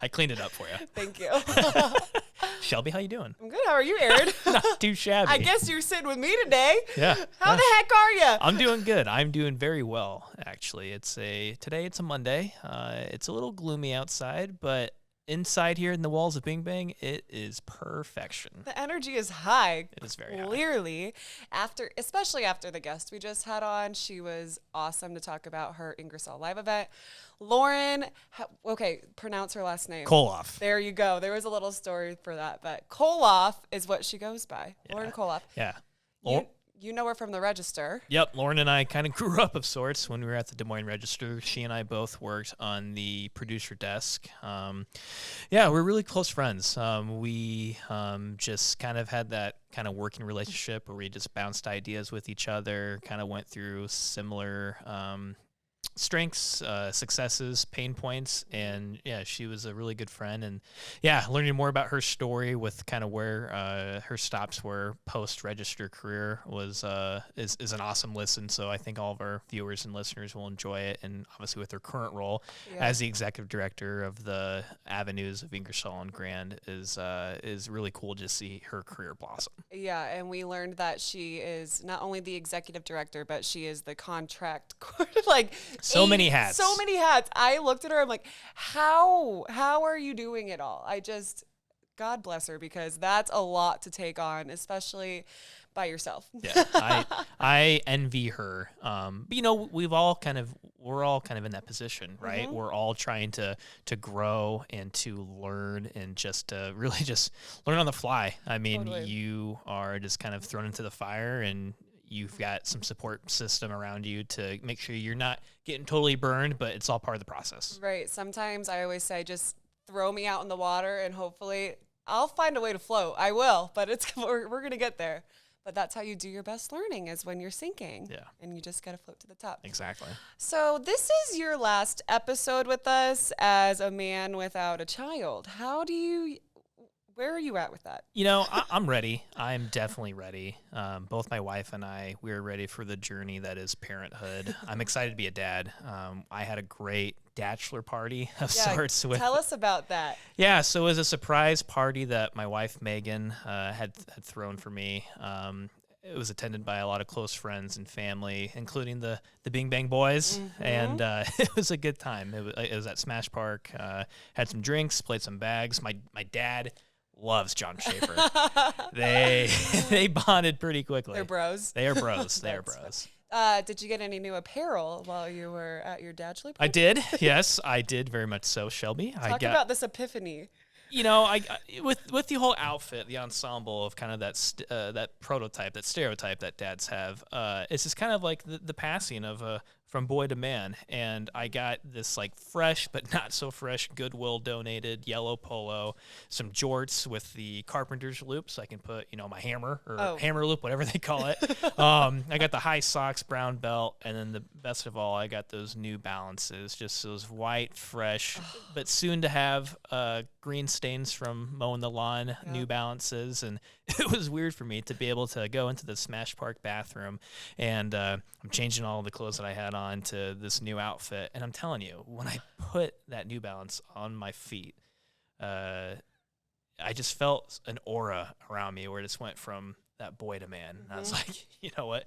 I cleaned it up for you. Thank you. Shelby, how you doing? I'm good. How are you, Aaron? Not too shabby. I guess you're sitting with me today. Yeah. How the heck are you? I'm doing good. I'm doing very well, actually. Today it's a Monday. It's a little gloomy outside, but inside here in the walls of Bing Bang, it is perfection. The energy is high. It is very high. Clearly, especially after the guest we just had on, she was awesome to talk about her Ingersoll live event. Lauren, pronounce her last name. Kollauf. There you go. There was a little story for that, but Kollauf is what she goes by. Yeah. Lauren Kollauf. Yeah. You know her from the Register. Yep. Lauren and I kind of grew up of sorts when we were at the Des Moines Register. She and I both worked on the producer desk. We're really close friends. We just kind of had that kind of working relationship where we just bounced ideas with each other, kind of went through similar strengths, successes, pain points, and yeah, she was a really good friend. And yeah, learning more about her story with kind of where her stops were post Register career was is an awesome listen. So I think all of our viewers and listeners will enjoy it. And obviously with her current role as the executive director of the Avenues of Ingersoll and Grand is really cool to see her career blossom. Yeah, and we learned that she is not only the executive director, but she is the contract So many hats. So many hats. I looked at her. I'm like, how are you doing it all? God bless her, because that's a lot to take on, especially by yourself. Yeah, I envy her. But we're all kind of in that position, right? Mm-hmm. We're all trying to grow and to learn and just to really just learn on the fly. I mean, totally. You are just kind of thrown into the fire, and you've got some support system around you to make sure you're not getting totally burned, but it's all part of the process. Right. Sometimes I always say, just throw me out in the water and hopefully I'll find a way to float. I will, but we're going to get there. But that's how you do your best learning, is when you're sinking. Yeah. And you just got to float to the top. Exactly. So this is your last episode with us as a man without a child. Where are you at with that? I'm ready. I'm definitely ready. Both my wife and I, we're ready for the journey that is parenthood. I'm excited to be a dad. I had a great bachelor party of sorts. Tell us about that. Yeah, so it was a surprise party that my wife, Megan, had thrown for me. It was attended by a lot of close friends and family, including the Bing Bang Boys, mm-hmm. and it was a good time. It was at Smash Park. Had some drinks, played some bags. My dad loves John Schaefer. They bonded pretty quickly. They're bros. They are bros. They are bros. Did you get any new apparel while you were at your dad's party? I did. Yes, I did very much so, Shelby. Talk about this epiphany. I with the whole outfit, the ensemble of kind of that prototype, that stereotype that dads have. It's just kind of like the passing of from boy to man, and I got this like fresh but not so fresh Goodwill donated yellow polo, some jorts with the carpenter's loop, so I can put my hammer or hammer loop, whatever they call it. I got the high socks, brown belt, and then the best of all, I got those New Balances, just those white, fresh, but soon to have green stains from mowing the lawn, New Balances. And it was weird for me to be able to go into the Smash Park bathroom, and I'm changing all the clothes that I had on to this new outfit. And I'm telling you, when I put that New Balance on my feet, I just felt an aura around me where it just went from that boy to man. And I was like, you know what?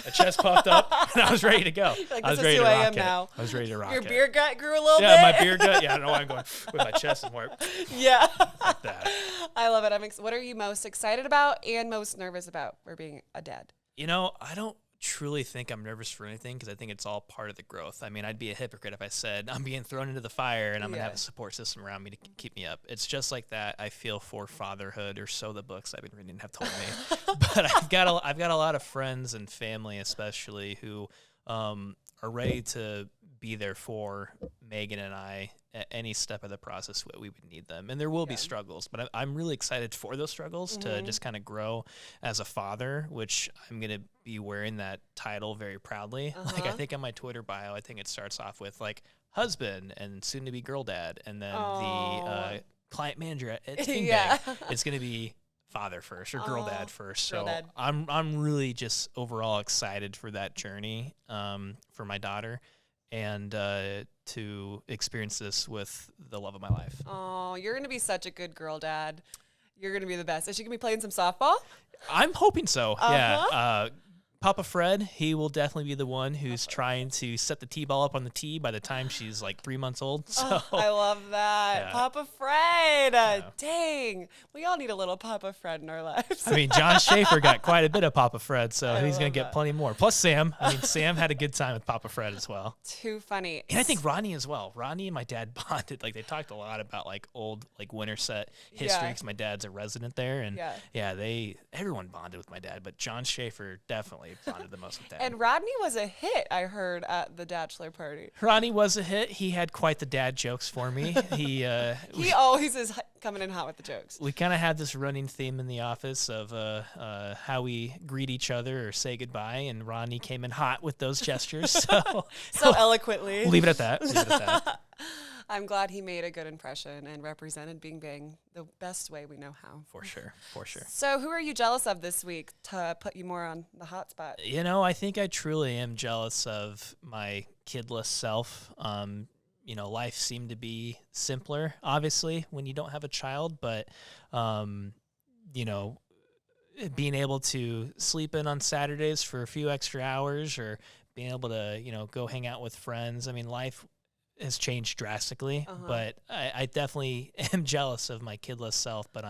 My chest puffed up, and I was ready to go. I was ready to rock it. I was ready to rock it. Your beer gut grew a little bit? Yeah, my beer gut. Yeah, I don't know why I'm going with my chest and more. Yeah. Like that. I love it. What are you most excited about and most nervous about for being a dad? I don't truly think I'm nervous for anything, because I think it's all part of the growth. I mean, I'd be a hypocrite if I said I'm being thrown into the fire and I'm going to have a support system around me to keep me up. It's just like that I feel for fatherhood, or so the books I've been reading have told me. But I've got a lot of friends and family especially who are ready to be there for Megan and I at any step of the process that we would need them. And there will be struggles, but I'm really excited for those struggles to just kind of grow as a father, which I'm going to be wearing that title very proudly. Like, I think on my Twitter bio, I think it starts off with like husband and soon to be girl dad. And then the client manager at Bing Bang, it's going to be father first, or girl dad first. So I'm really just overall excited for that journey for my daughter. and to experience this with the love of my life. Oh, you're going to be such a good girl, Dad. You're going to be the best. Is she going to be playing some softball? I'm hoping so. Yeah. Papa Fred, he will definitely be the one who's trying to set the T-ball up on the tee by the time she's like 3 months old. So I love that. Yeah. Papa Fred. Yeah. Dang. We all need a little Papa Fred in our lives. I mean, John Schaefer got quite a bit of Papa Fred, so he's going to get plenty more. Plus Sam. I mean, Sam had a good time with Papa Fred as well. Too funny. And I think Rodney as well. Rodney and my dad bonded. Like, they talked a lot about like old like Winterset history because my dad's a resident there. And everyone bonded with my dad, but John Schaefer definitely bonded the most with Dad. And Rodney was a hit, I heard, at the bachelor party. Rodney was a hit. He had quite the dad jokes for me. He always is coming in hot with the jokes. We kind of had this running theme in the office of how we greet each other or say goodbye, and Rodney came in hot with those gestures. So eloquently. We'll leave it at that. I'm glad he made a good impression and represented Bing Bang the best way we know how. For sure. So who are you jealous of this week to put you more on the hot spot? You know, I think I truly am jealous of my kidless self. You know, life seemed to be simpler, obviously, when you don't have a child, but, you know, being able to sleep in on Saturdays for a few extra hours or being able to, you know, go hang out with friends. I mean, life has changed drastically, but I definitely am jealous of my kidless self, but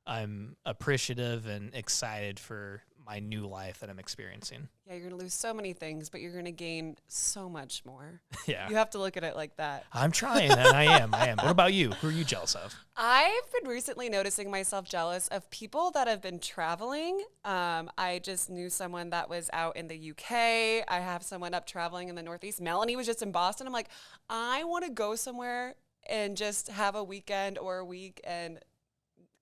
I'm appreciative and excited for my new life that I'm experiencing. Yeah, you're going to lose so many things, but you're going to gain so much more. Yeah. You have to look at it like that. I'm trying, and I am. What about you? Who are you jealous of? I've been recently noticing myself jealous of people that have been traveling. I just knew someone that was out in the UK. I have someone up traveling in the Northeast. Melanie was just in Boston. I'm like, I want to go somewhere and just have a weekend or a week and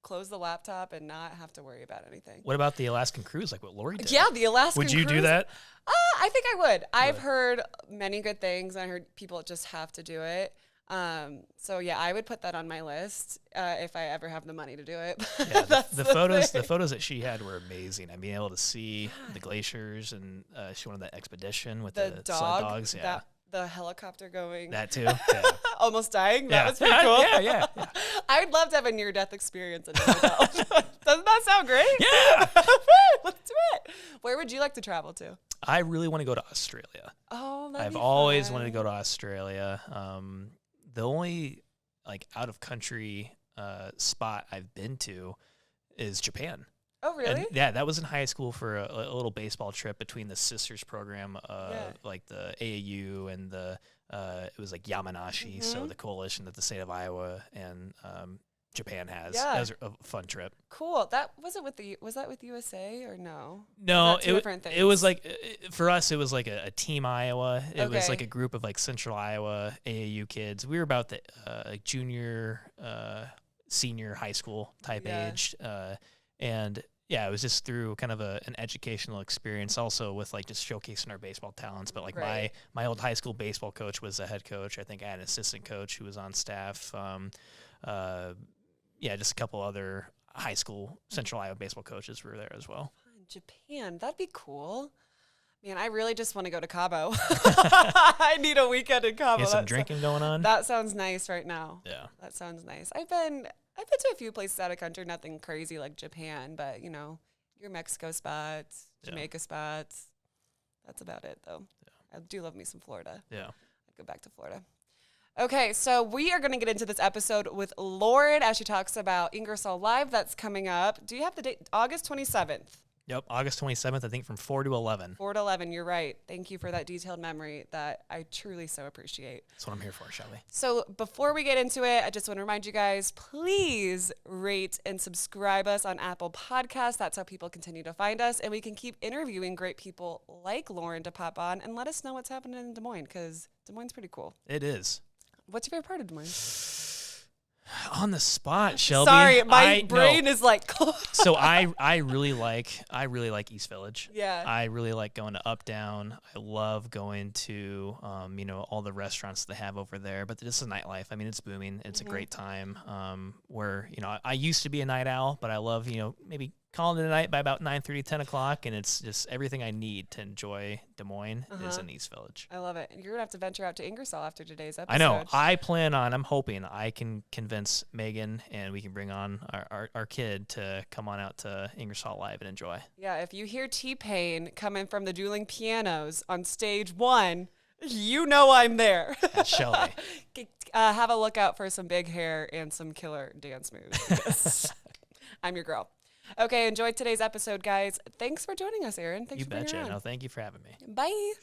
close the laptop and not have to worry about anything. What about the Alaskan Cruise, like what Lori did? Yeah, the Alaskan Cruise. Would you do that? I think I would. I've heard many good things. I heard people just have to do it. So yeah, I would put that on my list if I ever have the money to do it. Yeah, the photos that she had were amazing. I mean, able to see the glaciers, and she went on that expedition with the sled dogs. Yeah. The helicopter going. That too. Yeah. Almost dying. That was pretty cool. Yeah. I would love to have a near-death experience in a hotel. Doesn't that sound great? Yeah. Let's do it. Where would you like to travel to? I really want to go to Australia. Oh, that'd I've be always fun. wanted to go to Australia. The only like out of country spot I've been to is Japan. Oh, really? And, yeah, that was in high school for a little baseball trip between the sisters program, like the AAU and the it was like Yamanashi, so the coalition that the state of Iowa and Japan has. Yeah. That was a fun trip. Cool. Was that with USA or no? No, different things? It was like for us, it was like a team Iowa. It was like a group of like Central Iowa AAU kids. We were about the like junior, senior high school type age. And yeah, it was just through kind of an educational experience, also with like just showcasing our baseball talents. But like my old high school baseball coach was the head coach. I think I had an assistant coach who was on staff. Just a couple other high school Central Iowa baseball coaches were there as well. Japan, that'd be cool. Man, I really just want to go to Cabo. I need a weekend in Cabo. Get some drinking going on. That sounds nice right now. Yeah, that sounds nice. I've been to a few places out of country, nothing crazy like Japan, but you know, your Mexico spots, Jamaica spots. That's about it, though. Yeah. I do love me some Florida. Yeah, I'd go back to Florida. Okay, so we are going to get into this episode with Lauren as she talks about Ingersoll Live that's coming up. Do you have the date? August 27th. Yep, August 27th, I think from 4 to 11. 4 to 11, you're right. Thank you for that detailed memory that I truly so appreciate. That's what I'm here for, Shelby. So before we get into it, I just want to remind you guys, please rate and subscribe us on Apple Podcasts. That's how people continue to find us. And we can keep interviewing great people like Lauren to pop on and let us know what's happening in Des Moines, because Des Moines is pretty cool. It is. What's your favorite part of Des Moines? On the spot, Shelby. Sorry, my brain is like. So I really like East Village. Yeah. I really like going to Up Down. I love going to all the restaurants they have over there. But this is nightlife. I mean, it's booming. It's a great time. Where I used to be a night owl, but I love maybe calling it a night by about 9:30, 10 o'clock, and it's just everything I need to enjoy Des Moines is in East Village. I love it. You're going to have to venture out to Ingersoll after today's episode. I know. I'm hoping I can convince Megan and we can bring on our kid to come on out to Ingersoll Live and enjoy. Yeah, if you hear T-Pain coming from the dueling pianos on stage 1, you know I'm there. Shelly. Have a look out for some big hair and some killer dance moves. I'm your girl. Okay, enjoyed today's episode, guys. Thanks for joining us, Aaron. Thanks for being on. No, thank you for having me. Bye.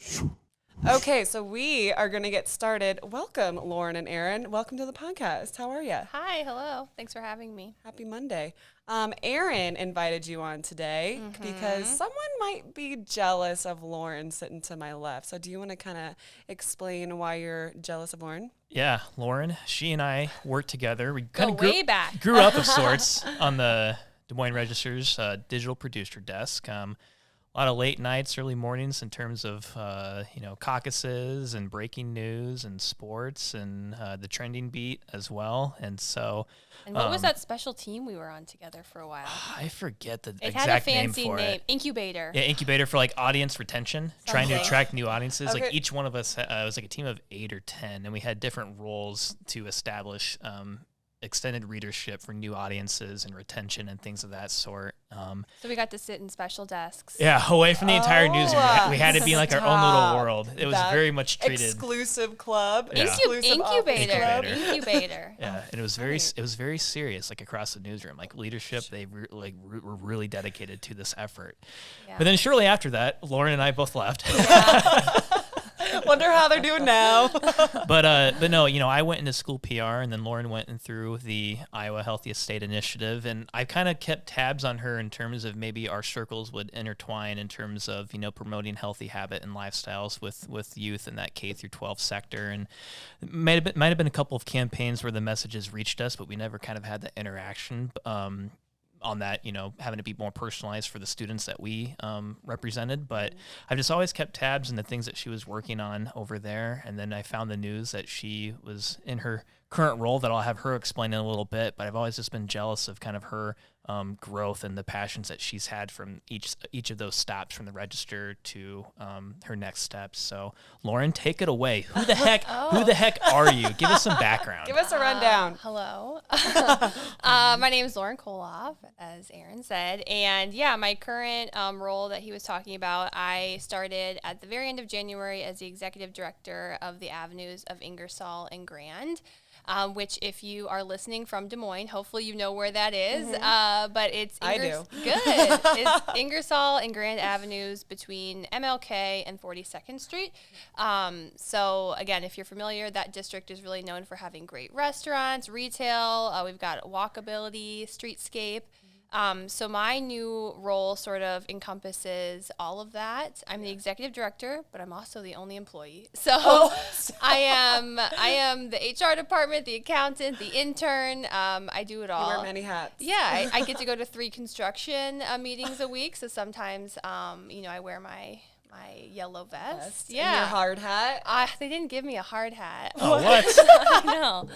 Okay, so we are going to get started. Welcome, Lauren and Aaron. Welcome to the podcast. How are you? Hi, hello. Thanks for having me. Happy Monday. Aaron invited you on today because someone might be jealous of Lauren sitting to my left. So do you want to kind of explain why you're jealous of Lauren? Yeah, Lauren, she and I worked together. We kind of way back. Grew up of sorts on the Des Moines Register's digital producer desk. A lot of late nights, early mornings in terms of, caucuses and breaking news and sports and the trending beat as well. And so... And what was that special team we were on together for a while? I forget the exact name. It had a fancy name. Incubator. Yeah, Incubator for like audience retention, trying to attract new audiences. Okay. Like each one of us was like a team of 8 or 10, and we had different roles to establish extended readership for new audiences and retention and things of that sort. So we got to sit in special desks. Yeah, away from the entire newsroom. We had to be like our own little world. It was very much treated exclusive club. Yeah. Incubator. Yeah, and it was very serious. Like across the newsroom, like leadership, they were really dedicated to this effort. Yeah. But then shortly after that, Lauren and I both left. Yeah. Wonder how they're doing now. But no, I went into school PR, and then Lauren went in through the Iowa Healthiest State Initiative, and I kind of kept tabs on her in terms of maybe our circles would intertwine in terms of promoting healthy habit and lifestyles with youth in that K through 12 sector, and it might have been a couple of campaigns where the messages reached us, but we never kind of had the interaction. On that, having to be more personalized for the students that we represented. But I've just always kept tabs on the things that she was working on over there. And then I found the news that she was in her current role that I'll have her explain in a little bit. But I've always just been jealous of kind of her growth and the passions that she's had from each of those stops from the register to her next steps. So Lauren, take it away. Who the heck are you? Give us some background. Give us a rundown. Hello. My name is Lauren Kollauf, as Aaron said. And yeah, my current role that he was talking about, I started at the very end of January as the executive director of the Avenues of Ingersoll and Grand. Which if you are listening from Des Moines, hopefully you know where that is. But it's I do. Good. It's Ingersoll and Grand Avenues between MLK and 42nd Street. So again, if you're familiar, that district is really known for having great restaurants, retail. We've got walkability, streetscape. So my new role sort of encompasses all of that. I'm the executive director, but I'm also the only employee. So I am the HR department, the accountant, the intern. I do it all. You wear many hats. Yeah, I get to go to 3 construction meetings a week. So sometimes, I wear my yellow vest. Yeah. And your hard hat. They didn't give me a hard hat. Oh, what? I know.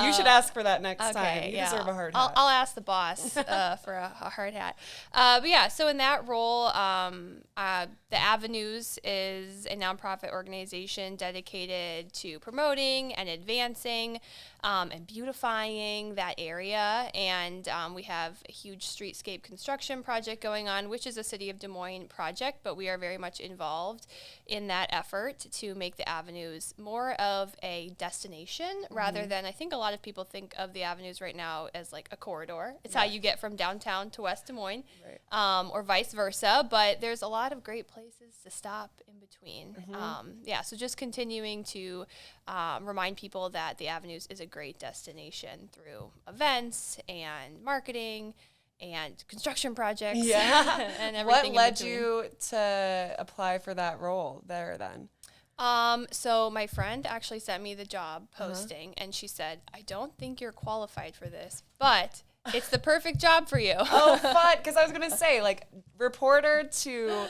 You should ask for that next time. You deserve a hard hat. I'll ask the boss for a hard hat. But yeah, so in that role, the Avenues is a nonprofit organization dedicated to promoting and advancing and beautifying that area. And we have a huge streetscape construction project going on, which is a City of Des Moines project, but we are very much involved in that effort to make the Avenues more of a destination rather than, I think a lot of people think of the Avenues right now as like a corridor. It's how you get from downtown to West Des Moines, or vice versa, but there's a lot of great places to stop in between. So just continuing to remind people that the Avenues is a great destination through events and marketing and construction projects. Yeah. And everything. What led you to apply for that role there then? So my friend actually sent me the job posting and she said, I don't think you're qualified for this, but it's the perfect job for you. Oh, fun. Because I was going to say, like, reporter to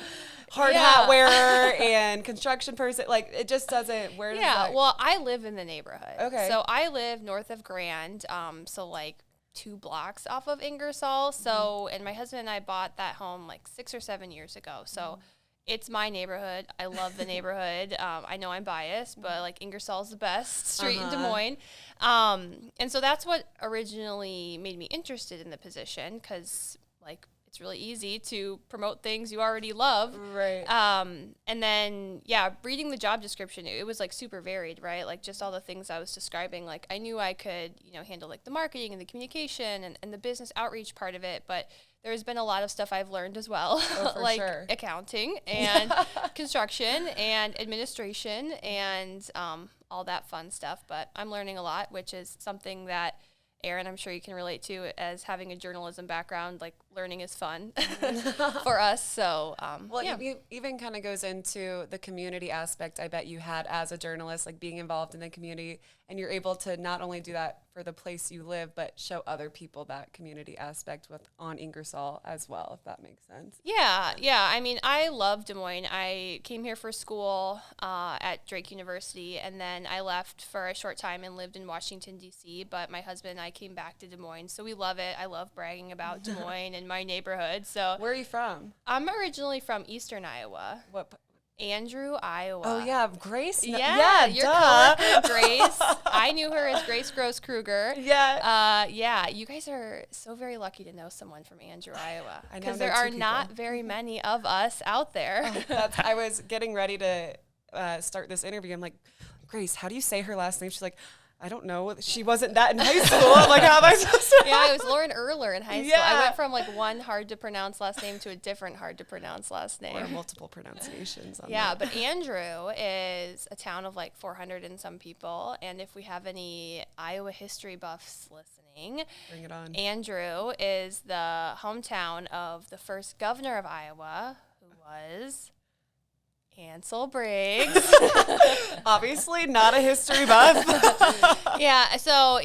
hard hat wearer and construction person, like, it just doesn't, well, I live in the neighborhood. Okay. So I live north of Grand, so like 2 blocks off of Ingersoll. So, and my husband and I bought that home like 6 or 7 years ago. So it's my neighborhood. I love the neighborhood. I know I'm biased, but like Ingersoll's the best street in Des Moines. And so that's what originally made me interested in the position, because like it's really easy to promote things you already love. Right. And then, reading the job description, it was like super varied, right? Like just all the things I was describing, like I knew I could, handle like the marketing and the communication and the business outreach part of it, but there's been a lot of stuff I've learned as well, like accounting and construction and administration and all that fun stuff. But I'm learning a lot, which is something that Aaron, I'm sure you can relate to, as having a journalism background. Like learning is fun for us. So, it even kind of goes into the community aspect. I bet you had as a journalist, like being involved in the community, and you're able to not only do that for the place you live, but show other people that community aspect on Ingersoll as well, if that makes sense. Yeah. I mean, I love Des Moines. I came here for school at Drake University, and then I left for a short time and lived in Washington, D.C., but my husband and I came back to Des Moines, so we love it. I love bragging about Des Moines and my neighborhood. So, where are you from? I'm originally from Eastern Iowa. What? Andrew, Iowa. Oh, yeah, Grace. Yeah, your coworker, Grace. I knew her as Grace Gross Kruger. Yeah. You guys are so very lucky to know someone from Andrew, Iowa. I know. Because there are not very many of us out there. I was getting ready to start this interview. I'm like, Grace, how do you say her last name? She's like, I don't know. She wasn't that in high school. I'm like, how am I supposed to? Yeah, I was Lauren Erler in high school. I went from like one hard to pronounce last name to a different hard to pronounce last name. Or multiple pronunciations. On that. But Andrew is a town of like 400 and some people. And if we have any Iowa history buffs listening, bring it on. Andrew is the hometown of the first governor of Iowa, who was Ansel Briggs. Obviously not a history buff.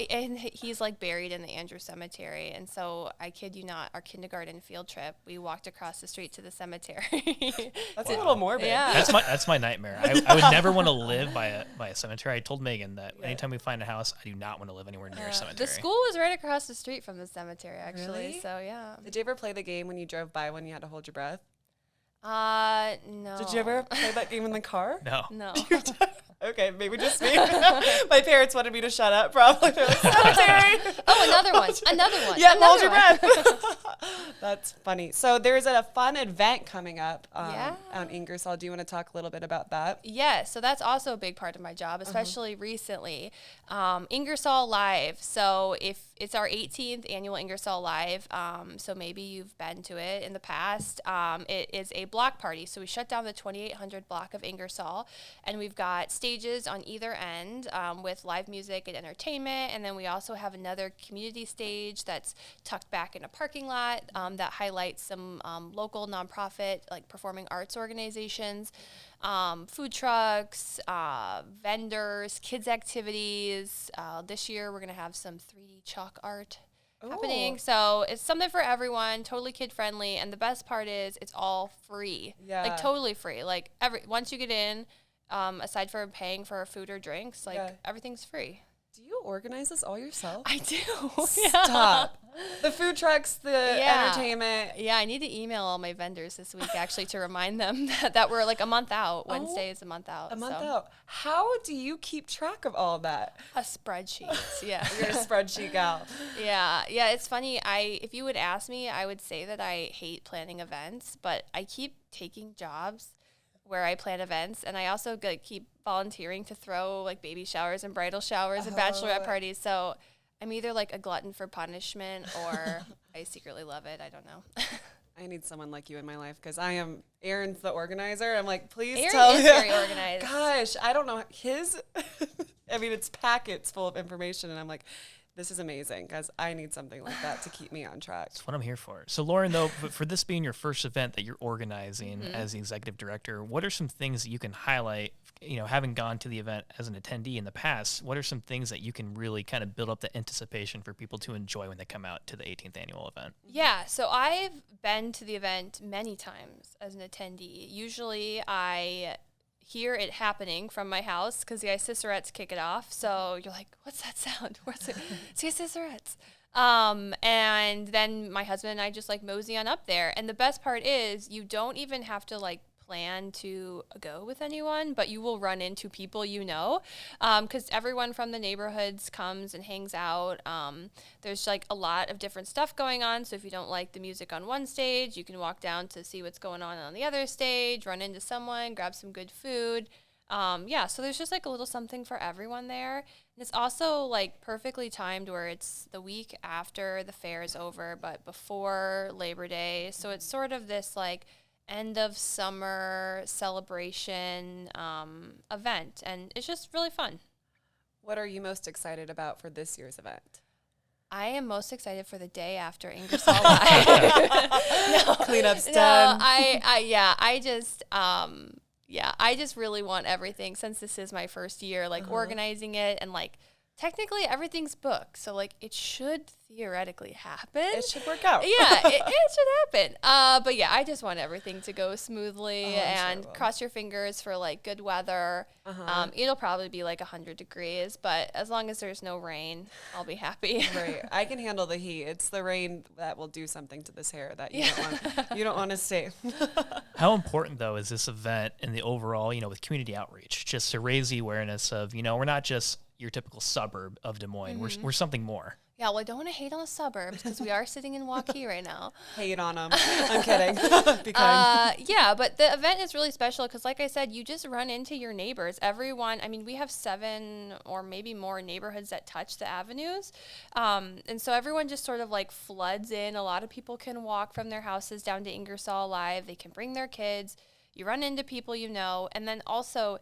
And he's like buried in the Andrew Cemetery. And so I kid you not, our kindergarten field trip, we walked across the street to the cemetery. That's a little morbid. Yeah. That's my nightmare. I would never want to live by a cemetery. I told Megan that anytime we find a house, I do not want to live anywhere near a cemetery. The school was right across the street from the cemetery, actually. Really? So yeah. Did you ever play the game when you drove by when you had to hold your breath? No. Did you ever play that game in the car? No. Okay, maybe just me. My parents wanted me to shut up, probably. They're like, cemetery. Another one. Yeah, hold your breath. That's funny. So there's a fun event coming up on Ingersoll. Do you want to talk a little bit about that? Yeah, so that's also a big part of my job, especially recently. Ingersoll Live. So if it's our 18th annual Ingersoll Live, so maybe you've been to it in the past. It is a block party. So we shut down the 2800 block of Ingersoll, and we've got stages on either end with live music and entertainment. And then we also have another community stage that's tucked back in a parking lot that highlights some local nonprofit, like performing arts organizations, food trucks, vendors, kids activities. This year we're going to have some 3D chalk art happening. So it's something for everyone, totally kid friendly. And the best part is it's all free. Yeah. Like totally free. Like once you get in, aside from paying for food or drinks, like everything's free. Do you organize this all yourself? I do. Stop. The food trucks, the entertainment. Yeah, I need to email all my vendors this week actually to remind them that we're like a month out. Wednesday is a month out. A month out. How do you keep track of all that? A spreadsheet. Yeah. You're a spreadsheet gal. Yeah. It's funny. If you would ask me, I would say that I hate planning events, but I keep taking jobs where I plan events, and I also keep volunteering to throw like baby showers and bridal showers and bachelorette parties. So I'm either like a glutton for punishment or I secretly love it. I don't know. I need someone like you in my life because Aaron's the organizer. I'm like, please Aaron tell me. Aaron is very organized. Gosh, I don't know. It's packets full of information, and I'm like, this is amazing because I need something like that to keep me on track. That's what I'm here for. So, Lauren, though, for this being your first event that you're organizing as the executive director, what are some things that you can highlight, having gone to the event as an attendee in the past, what are some things that you can really kind of build up the anticipation for people to enjoy when they come out to the 18th annual event? Yeah, so I've been to the event many times as an attendee. Usually I hear it happening from my house because the Cicerettes kick it off. So you're like, what's that sound? Where's it? It's the Cicerettes. And then my husband and I just like mosey on up there. And the best part is you don't even have to like plan to go with anyone, but you will run into people because everyone from the neighborhoods comes and hangs out. There's like a lot of different stuff going on, so if you don't like the music on one stage, you can walk down to see what's going on the other stage, run into someone, grab some good food. So there's just like a little something for everyone there. And it's also like perfectly timed where it's the week after the fair is over, but before Labor Day, so it's sort of this like end of summer celebration event, and it's just really fun. What are you most excited about for this year's event? I am most excited for the day after Ingersoll Live. Cleanup's done. I just really want everything, since this is my first year, like organizing it, and like technically everything's booked, so like it should theoretically happen. It should work out. Yeah, it should happen. But yeah, I just want everything to go smoothly, and cross your fingers for like good weather. It'll probably be like 100 degrees, but as long as there's no rain, I'll be happy. Right. I can handle the heat. It's the rain that will do something to this hair that you don't want to see. How important though is this event in the overall, with community outreach, just to raise the awareness of, we're not just your typical suburb of Des Moines. We're something more. Yeah, well, I don't want to hate on the suburbs because we are sitting in Waukee right now. Hate on them. I'm kidding. Be kind. Yeah, but the event is really special because, like I said, you just run into your neighbors. Everyone, we have 7 or maybe more neighborhoods that touch the avenues. And so everyone just sort of like floods in. A lot of people can walk from their houses down to Ingersoll Live. They can bring their kids. You run into people and then also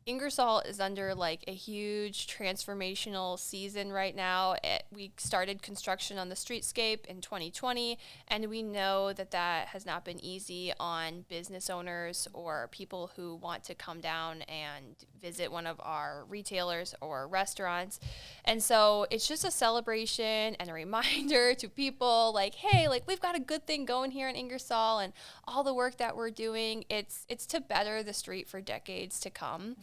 Ingersoll is under like a huge transformational season right now. We started construction on the Streetscape in 2020, and we know that has not been easy on business owners or people who want to come down and visit one of our retailers or restaurants. And so it's just a celebration and a reminder to people like, hey, like we've got a good thing going here in Ingersoll, and all the work that we're doing, it's to better the street for decades to come.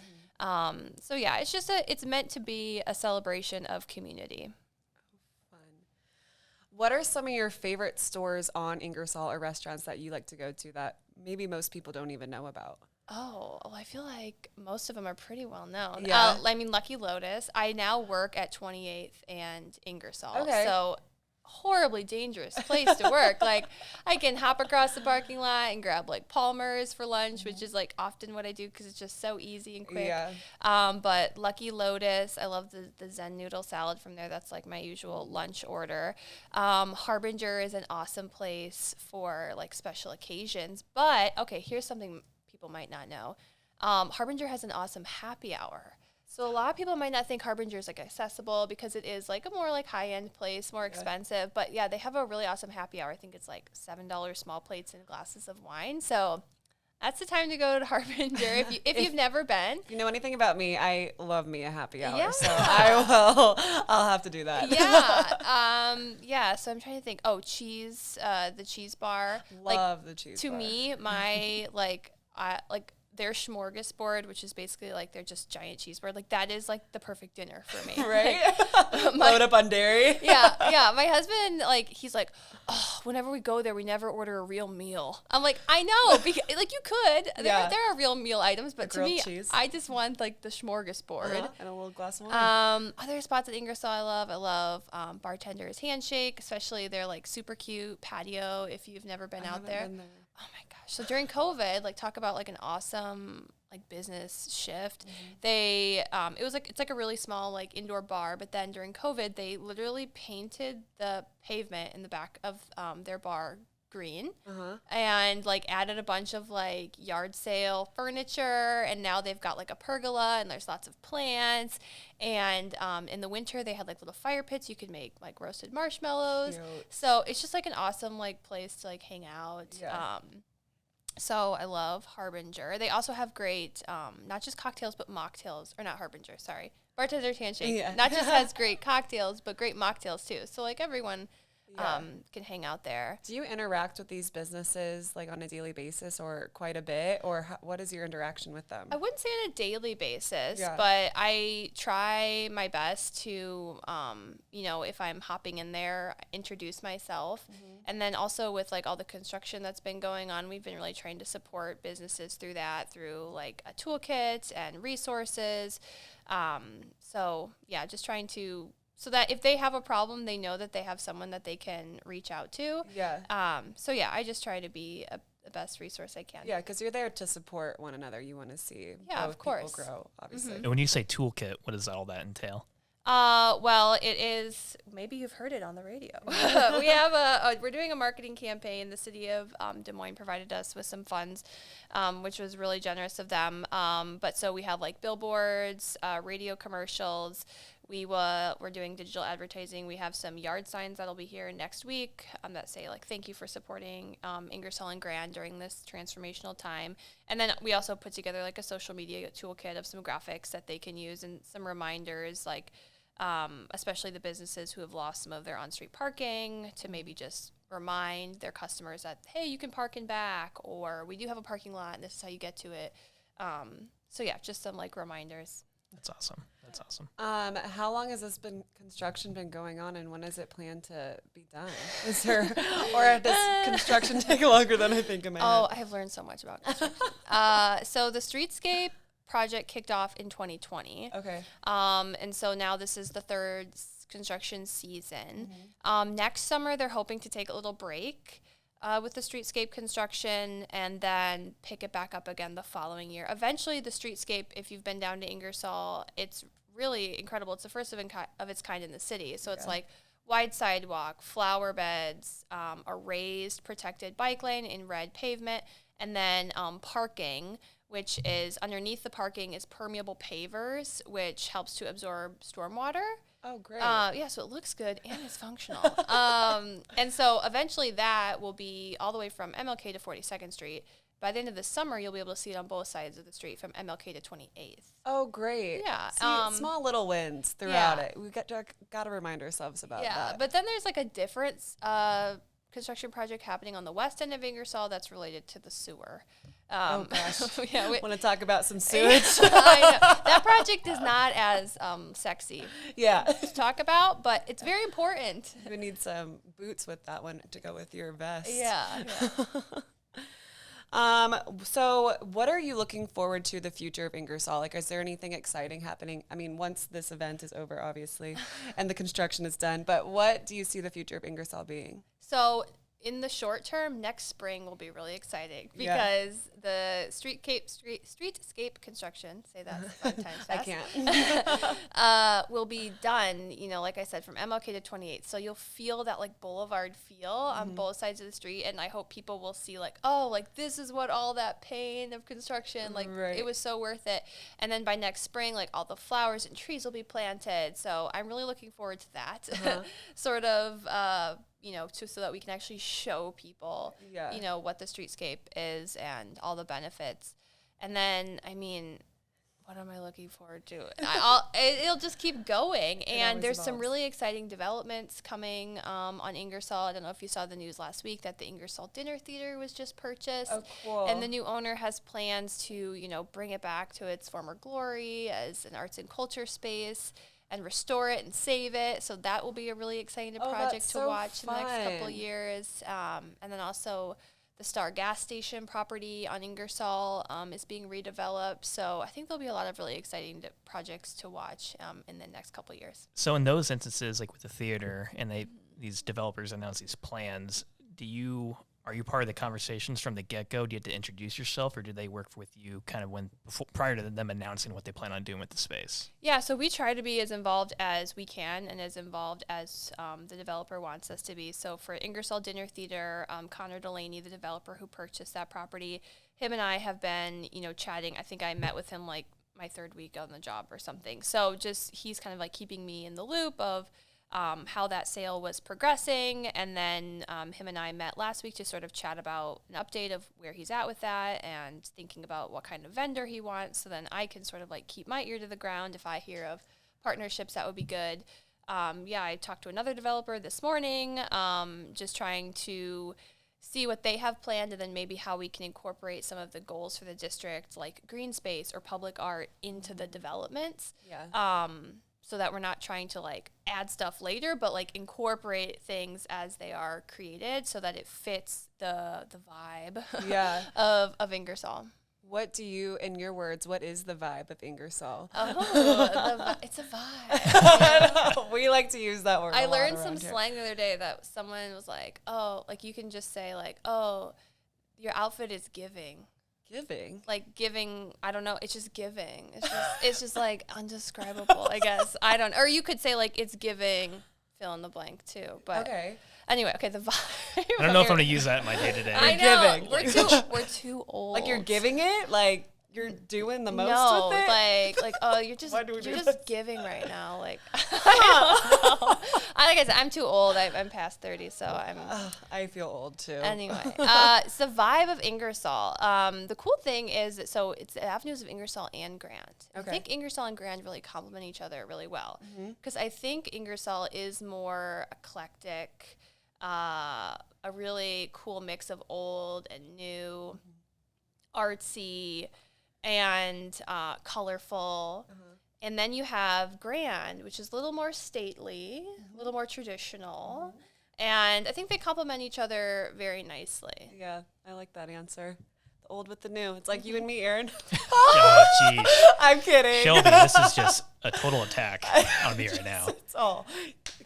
So yeah, it's meant to be a celebration of community. Fun. What are some of your favorite stores on Ingersoll or restaurants that you like to go to that maybe most people don't even know about? Oh, well, I feel like most of them are pretty well known. Yeah. Lucky Lotus. I now work at 28th and Ingersoll. Okay. So horribly dangerous place to work. Like I can hop across the parking lot and grab like Palmer's for lunch, which is like often what I do because it's just so easy and quick. Yeah. But Lucky Lotus, I love the Zen noodle salad from there. That's like my usual lunch order. Harbinger is an awesome place for like special occasions. But okay, here's something people might not know. Harbinger has an awesome happy hour. So a lot of people might not think Harbinger is like accessible because it is like a more like high-end place, more expensive. But yeah, they have a really awesome happy hour. I think it's like $7 small plates and glasses of wine. So that's the time to go to Harbinger if you've never been. You know anything about me? I love me a happy hour. Yeah. So I'll have to do that. Yeah. So I'm trying to think. Oh, cheese, the cheese bar. Love the cheese bar. To me, my their smorgasbord, which is basically like they're just giant cheeseburger, like that is like the perfect dinner for me. Right? Load up on dairy. Yeah. My husband, like, he's like, oh, whenever we go there, we never order a real meal. I'm like, I know, because like you could. There are real meal items, but to me, cheese. I just want like the smorgasbord. And a little glass of wine. Other spots at Ingersoll I love Bartender's Handshake, especially their like super cute patio if you've never been out there. Oh my gosh. So during COVID, like talk about like an awesome like business shift. They it's like a really small like indoor bar, but then during COVID they literally painted the pavement in the back of their bar green and like added a bunch of like yard sale furniture, and now they've got like a pergola and there's lots of plants, and in the winter they had like little fire pits you could make like roasted marshmallows. Cute. So it's just like an awesome like place to like hang out. So I love Harbinger. They also have great not just cocktails but mocktails, or not Harbinger, sorry, Bartender's Handshake. Not just has great cocktails but great mocktails too, so like everyone can hang out there. Do you interact with these businesses like on a daily basis or quite a bit, or what is your interaction with them? I wouldn't say on a daily basis, Yeah. but I try my best to, if I'm hopping in there, introduce myself. And then also with like all the construction that's been going on, we've been really trying to support businesses through that, through like a toolkit and resources. Just trying to, so that if they have a problem, they know that they have someone that they can reach out to. Yeah. I just try to be the best resource I can. Yeah, because you're there to support one another. You want to see both of course. people grow, obviously. And when you say toolkit, what does all that entail? Well, it is, maybe you've heard it on the radio. We have we're doing a marketing campaign. The city of Des Moines provided us with some funds, which was really generous of them. But so we have like billboards, radio commercials. We're doing digital advertising. We have some yard signs that'll be here next week that say like, thank you for supporting Ingersoll and Grand during this transformational time. And then we also put together like a social media toolkit of some graphics that they can use and some reminders, like especially the businesses who have lost some of their on-street parking, to maybe just remind their customers that, hey, you can park in back, or we do have a parking lot and this is how you get to it. Just some like reminders. That's awesome. That's awesome. How long has construction been going on, and when is it planned to be done? Is there, or does construction take longer than I think in my head? I've learned so much about construction. So the Streetscape project kicked off in 2020. Okay. And so now this is the third construction season. Next summer, they're hoping to take a little break with the Streetscape construction and then pick it back up again the following year. Eventually, the Streetscape, if you've been down to Ingersoll, it's really incredible. It's the first of its kind in the city. So it's like wide sidewalk, flower beds, a raised protected bike lane in red pavement, and then parking, which is underneath the parking is permeable pavers, which helps to absorb stormwater. Oh, great. So it looks good and it's functional. And so eventually that will be all the way from MLK to 42nd Street. By the end of the summer, you'll be able to see it on both sides of the street from MLK to 28th. Oh, great. Yeah. See, small little wins throughout it. We got to remind ourselves about that. Yeah, but then there's like a different construction project happening on the west end of Ingersoll that's related to the sewer. Oh, gosh. Want to talk about some sewage? I know. That project is not as sexy to talk about, but it's very important. We need some boots with that one to go with your vest. Yeah. So what are you looking forward to the future of Ingersoll? Like, is there anything exciting happening? I mean, once this event is over, obviously, and the construction is done, but what do you see the future of Ingersoll being? So in the short term, next spring will be really exciting because the Streetscape construction, say that 5 times fast. I can't. Will be done, like I said, from MLK to 28th. So you'll feel that like boulevard feel on both sides of the street. And I hope people will see like, oh, like this is what all that pain of construction, like it was so worth it. And then by next spring, like all the flowers and trees will be planted. So I'm really looking forward to that sort of, so that we can actually show people, what the Streetscape is and all the benefits. And then, I mean, what am I looking forward to? It'll just keep going. And there's some really exciting developments coming on Ingersoll. I don't know if you saw the news last week that the Ingersoll Dinner Theater was just purchased. Oh, cool. And the new owner has plans to, bring it back to its former glory as an arts and culture space and restore it and save it. So that will be a really exciting project to watch in the next couple of years. And then also the Star gas station property on Ingersoll is being redeveloped. So I think there'll be a lot of really exciting projects to watch in the next couple of years. So in those instances, like with the theater and these developers announce these plans, are you part of the conversations from the get-go? Do you have to introduce yourself, or do they work with you kind of prior to them announcing what they plan on doing with the space? Yeah, so we try to be as involved as we can and as involved as the developer wants us to be. So for Ingersoll Dinner Theater, Connor Delaney, the developer who purchased that property, him and I have been, chatting. I think I met with him like my 3rd week on the job or something. So just he's kind of like keeping me in the loop of how that sale was progressing. And then him and I met last week to sort of chat about an update of where he's at with that and thinking about what kind of vendor he wants. So then I can sort of like keep my ear to the ground if I hear of partnerships that would be good. I talked to another developer this morning, just trying to see what they have planned and then maybe how we can incorporate some of the goals for the district, like green space or public art, into the developments. Yeah. So that we're not trying to like add stuff later, but like incorporate things as they are created so that it fits the vibe of Ingersoll. What do you, in your words, what is the vibe of Ingersoll? It's a vibe. We like to use that word. I learned some slang the other day that someone was like, oh, like you can just say like, oh, your outfit is giving. Giving? Like giving, I don't know, it's just giving. It's just like undescribable, I guess. I don't, or you could say like it's giving fill in the blank too. But anyway, the vibe. I don't know if I'm gonna use that in my day to day. I know. Giving. We're too old. Like you're giving it? Like you're doing the most with it? like oh, you're just giving right now. Like I don't know. Like I said, I'm too old. I'm past 30, so I'm. I feel old too. Anyway, it's the vibe of Ingersoll. The cool thing is that so it's the avenues of Ingersoll and Grand. I think Ingersoll and Grand really complement each other really well because I think Ingersoll is more eclectic, a really cool mix of old and new, artsy, and colorful. And then you have Grand, which is a little more stately, a little more traditional. And I think they complement each other very nicely. Yeah, I like that answer. The old with the new. It's like you and me, Aaron. Oh, geez. I'm kidding. Shelby, this is just a total attack on me right now. It's all.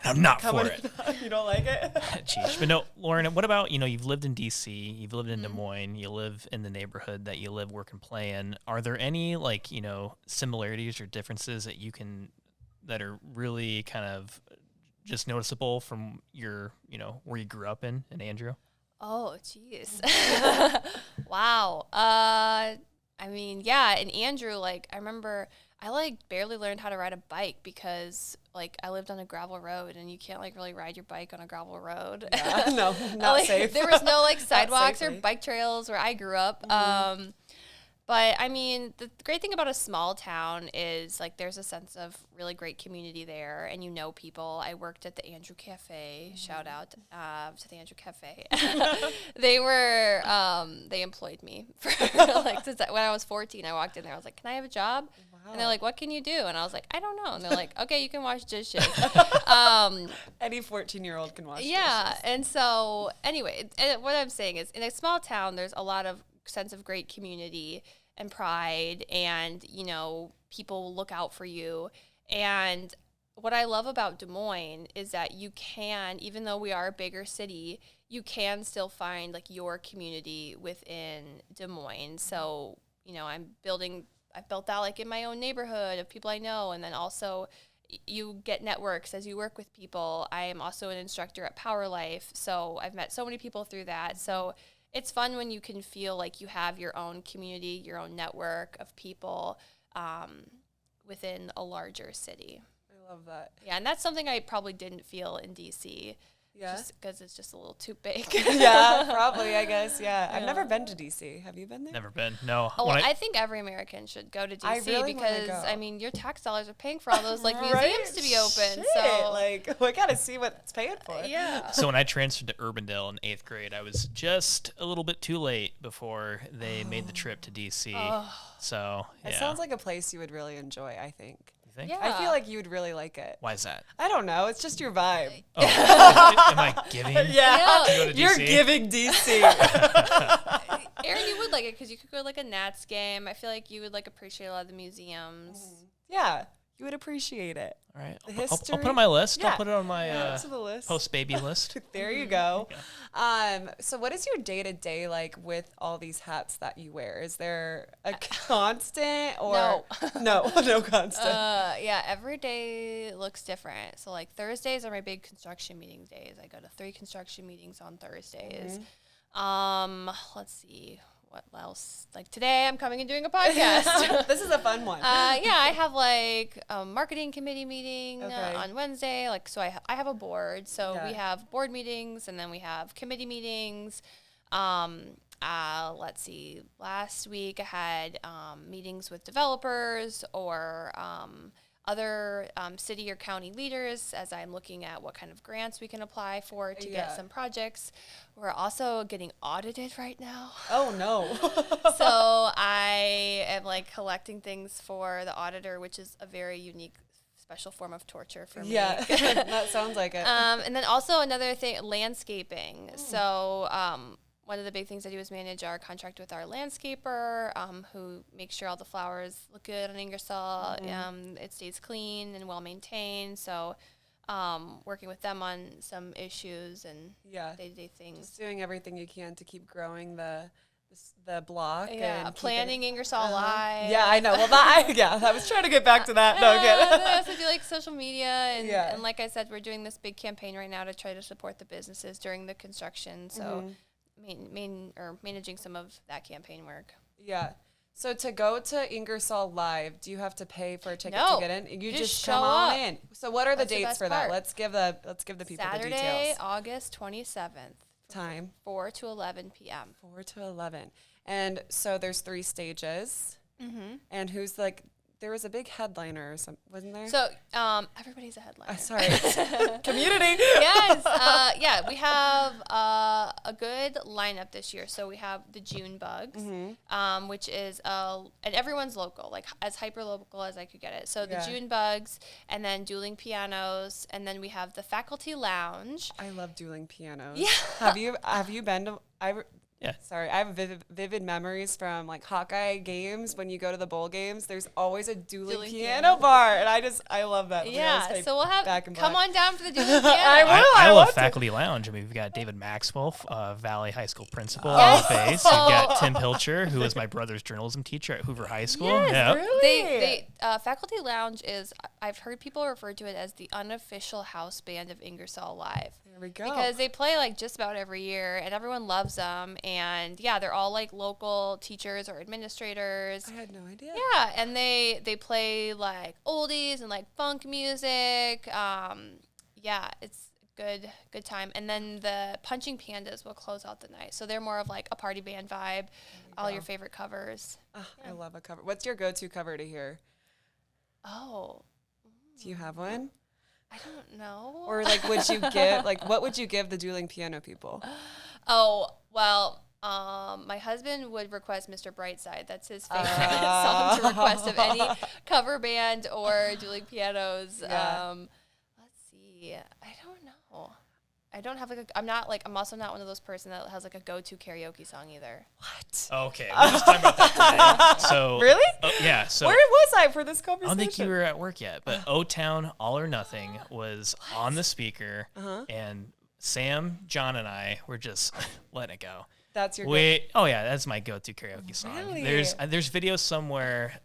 I'm not for it. You don't like it? Jeez. But no, Lauren, what about, you've lived in D.C., you've lived in Des Moines, you live in the neighborhood that you live, work, and play in. Are there any, similarities or differences that are really kind of just noticeable from your, where you grew up in Andrew? Oh, jeez. Wow. I mean, yeah, in Andrew, I remember I barely learned how to ride a bike because I lived on a gravel road and you can't really ride your bike on a gravel road. Yeah, no, not safe. There was no sidewalks or bike trails where I grew up. But I mean, the great thing about a small town is there's a sense of really great community there, and people. I worked at the Andrew Cafe. Shout out to the Andrew Cafe. They employed me for since when I was 14. I walked in there. I was like, "Can I have a job?" Wow. And they're like, "What can you do?" And I was like, "I don't know." And they're like, "Okay, you can wash dishes." Any 14-year-old can wash dishes. Yeah, and so anyway, what I'm saying is, in a small town, there's a lot of sense of great community and pride, and people look out for you. And what I love about Des Moines is that you can, even though we are a bigger city, you can still find your community within Des Moines. So I've built out in my own neighborhood of people I know, and then also you get networks as you work with people. I am also an instructor at Power Life, so I've met so many people through that. So it's fun when you can feel like you have your own community, your own network of people within a larger city. I love that. Yeah, and that's something I probably didn't feel in D.C. Yeah, just because it's just a little too big. Yeah, probably, I guess. Yeah. I've never been to D.C. Have you been there? Never been. No. Oh, I think every American should go to D.C. because your tax dollars are paying for all those museums to be open. Shit. So we gotta see what it's paying for. Yeah. So when I transferred to Urbandale in 8th grade, I was just a little bit too late before they made the trip to D.C. So yeah. It sounds like a place you would really enjoy, I think. Think? Yeah. I feel like you would really like it. Why is that? I don't know. It's just your vibe. Oh, am I giving? Yeah. You're giving DC. Aaron, you would like it because you could go to a Nats game. I feel like you would appreciate a lot of the museums. Yeah. You would appreciate it. All right. The I'll history. put it on my list. Yeah. I'll put it on my to the list. post-baby list. There you go. So what is your day-to-day like with all these hats that you wear? Is there a constant or no constant? Yeah, every day looks different. So Thursdays are my big construction meeting days. I go to 3 construction meetings on Thursdays. Let's see. What else? Today I'm coming and doing a podcast. This is a fun one. Yeah, I have a marketing committee meeting on Wednesday. So I have a board. So we have board meetings and then we have committee meetings. Let's see. Last week I had meetings with developers or other city or county leaders as I'm looking at what kind of grants we can apply for to get some projects. We're also getting audited right now. Oh, no. So I am like collecting things for the auditor, which is a very unique special form of torture for me. Yeah, that sounds like it. And then also another thing, landscaping. So one of the big things I do is manage our contract with our landscaper, who makes sure all the flowers look good on Ingersoll. It stays clean and well maintained. So working with them on some issues and day-to-day things. Just doing everything you can to keep growing the block. Yeah, and planning Ingersoll Live. Yeah, I know. Well, I was trying to get back to that. No, then I also do like social media. And like I said, we're doing this big campaign right now to try to support the businesses during the construction. So managing some of that campaign work. Yeah. So to go to Ingersoll Live, do you have to pay for a ticket to get in? You just come show on up. in. So what are the That's the dates best for part. that? Let's give the people the details. Saturday, August 27th. Time 4 to 11 p.m. 4 to 11. And so there's 3 stages. And who's like, there was a big headliner or something, wasn't there? So everybody's a headliner. Sorry. Community. Yes. We have a good lineup this year. So we have the June Bugs, which is, and everyone's local, like as hyper local as I could get it. So the June Bugs, and then dueling pianos, and then we have the Faculty Lounge. I love dueling pianos. Yeah. Have you been to, sorry, I have vivid memories from like Hawkeye games. When you go to the bowl games, there's always a dueling piano bar, and I love that. Yeah, so we'll have come on down for the dueling piano. I love Faculty Lounge. I mean, we've got David Maxwell, Valley High School principal on the base. We've got Tim Pilcher, who was my brother's journalism teacher at Hoover High School. Yes, really? Faculty Lounge is, I've heard people refer to it as the unofficial house band of Ingersoll Live. There we go. Because they play like just about every year, and everyone loves them. And they're all like local teachers or administrators. I had no idea. Yeah, and they play like oldies and like funk music. It's good time. And then the Punching Pandas will close out the night. So they're more of like a party band vibe. All your favorite covers. I love a cover. What's your go-to cover to hear? Oh. Do you have one? I don't know. Or like, what would you give the dueling piano people? Oh, well, my husband would request Mr. Brightside. That's his favorite song to request of any cover band or dueling pianos. Let's see. I don't know. I don't have I'm also not one of those person that has like a go-to karaoke song either. What? Okay, we're just talking about that today. So really? Yeah. So where was I for this conversation? I don't think you were at work yet, but O-Town All or Nothing was on the speaker, and Sam, John, and I were just letting it go. That's your that's my go-to karaoke song. Really? There's videos somewhere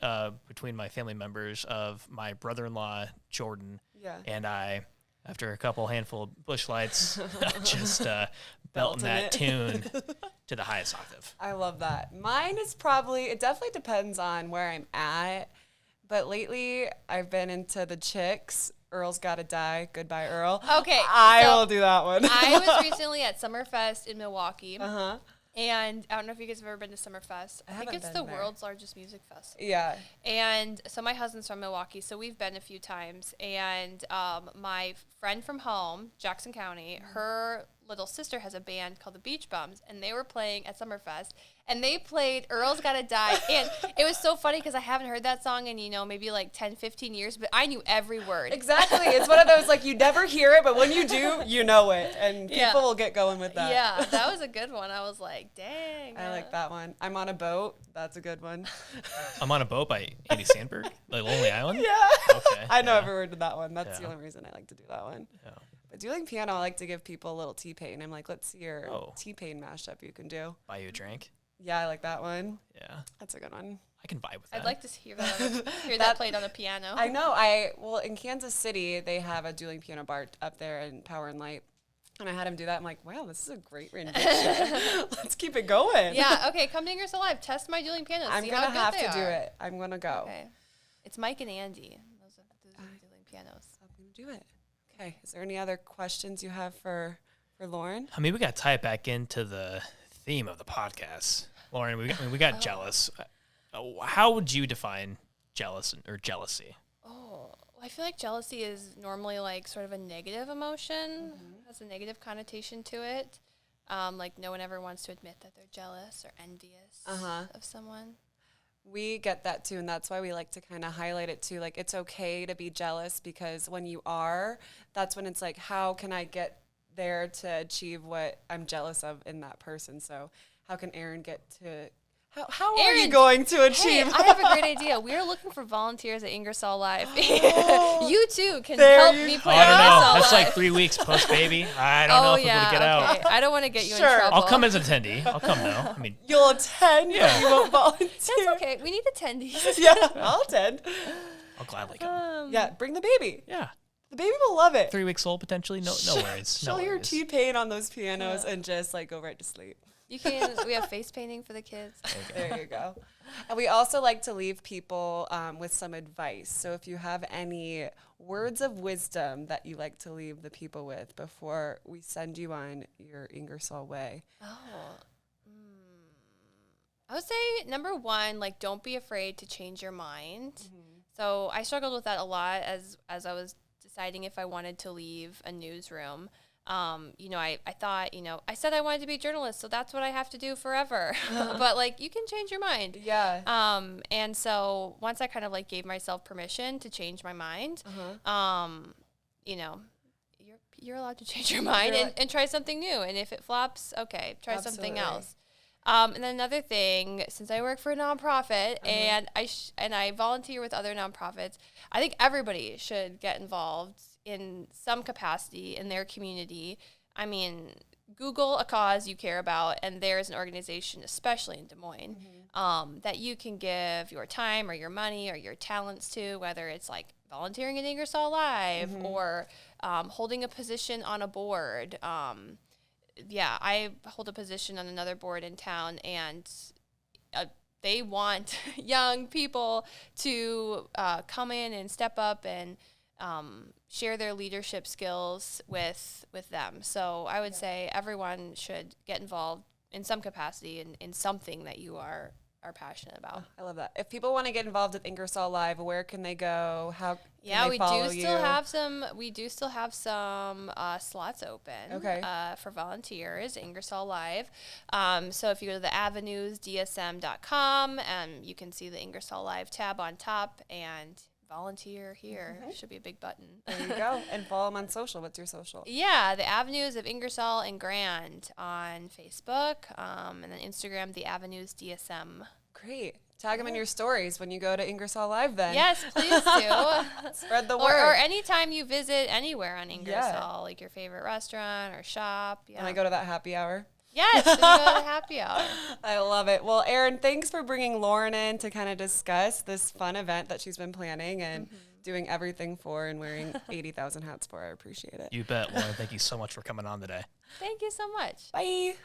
between my family members of my brother-in-law Jordan and I, after a couple handful of Busch Lights, just belting that tune to the highest octave. I love that. Mine is it definitely depends on where I'm at, but lately I've been into the Chicks. Earl's Gotta Die. Goodbye, Earl. Okay. I will do that one. I was recently at Summerfest in Milwaukee. And I don't know if you guys have ever been to Summerfest. I think it's the world's largest music festival. Yeah. And so my husband's from Milwaukee, so we've been a few times. And my friend from home, Jackson County, her little sister has a band called the Beach Bums, and they were playing at Summerfest. And they played Earl's Gotta Die. And it was so funny because I haven't heard that song in, maybe like 10, 15 years, but I knew every word. Exactly. It's one of those, like, you never hear it, but when you do, you know it. And people will get going with that. Yeah, that was a good one. I was like, dang. I like that one. I'm on a Boat. That's a good one. I'm on a Boat by Andy Sandberg, like Lonely Island? Yeah. Okay. I know every word to that one. That's the only reason I like to do that one. Yeah. But dueling piano, I like to give people a little T-Pain. I'm like, let's see your T-Pain mashup you can do. Buy you a drink? Yeah, I like that one. Yeah. That's a good one. I can vibe with that. I'd like to hear that played on the piano. I know. Well, in Kansas City, they have a dueling piano bar up there in Power and Light. And I had him do that. I'm like, wow, this is a great rendition. Let's keep it going. Yeah, okay, come to Ingersoll Live. Test my dueling pianos. I'm going to have to do it. I'm going to go. Okay. It's Mike and Andy. Those are dueling pianos. I'm going to do it. Okay. Is there any other questions you have for Lauren? I mean, we got to tie it back into the theme of the podcast. Lauren, we got jealous. How would you define jealous or jealousy? Oh, Well, I feel like jealousy is normally like sort of a negative emotion, has a negative connotation to it. Like no one ever wants to admit that they're jealous or envious of someone. We get that too, and that's why we like to kind of highlight it too. Like, it's okay to be jealous, because when you are, that's when it's like, how can I get there to achieve what I'm jealous of in that person? So how can Erin get to, how are you going to achieve? Hey, I have a great idea. We are looking for volunteers at Ingersoll Live. You too can help me play I don't know. Ingersoll That's Live. like 3 weeks post baby. I don't know if we're gonna get out. I don't want to get you in trouble. I'll come as an attendee. I'll come though. I mean, you'll attend, but you won't volunteer. That's okay. We need attendees. Yeah, I'll attend. I'll gladly come. Yeah, bring the baby. Yeah. The baby will love it. 3 weeks old potentially. No worries. She'll hear T-Pain on those pianos and just like go right to sleep. You can. We have face painting for the kids. There you go. And we also like to leave people with some advice. So if you have any words of wisdom that you like to leave the people with before we send you on your Ingersoll way. I would say number one, like, don't be afraid to change your mind. So I struggled with that a lot as I was deciding if I wanted to leave a newsroom. I thought, I said I wanted to be a journalist, so that's what I have to do forever. But like, you can change your mind. Yeah. And so once I kind of like gave myself permission to change my mind, you're allowed to change your mind and try something new. And if it flops, okay, try something else. And then another thing, since I work for a nonprofit and I volunteer with other nonprofits, I think everybody should get involved in some capacity in their community. I mean, Google a cause you care about, and there's an organization, especially in Des Moines, that you can give your time or your money or your talents to, whether it's like volunteering at Ingersoll Live or holding a position on a board. I hold a position on another board in town, and they want young people to come in and step up and share their leadership skills with them. So I would say everyone should get involved in some capacity in something that you are passionate about. I love that. If people want to get involved with Ingersoll Live, where can they go? How can they we follow do you? still have some slots open for volunteers at Ingersoll Live. So if you go to the avenuesdsm.com, you can see the Ingersoll Live tab on top and volunteer here. Should be a big button. There you go. And follow them on social. What's your social? Yeah, the Avenues of Ingersoll and Grand on Facebook, and then Instagram, the Avenues DSM. Great. Tag them in your stories when you go to Ingersoll Live then. Yes, please do. Spread the word. Or anytime you visit anywhere on Ingersoll, like your favorite restaurant or shop. Yeah. When I go to that happy hour. Yes, when you go to the happy hour. I love it. Well, Erin, thanks for bringing Lauren in to kind of discuss this fun event that she's been planning and doing everything for and wearing 80,000 hats for. I appreciate it. You bet, Lauren. Thank you so much for coming on today. Thank you so much. Bye.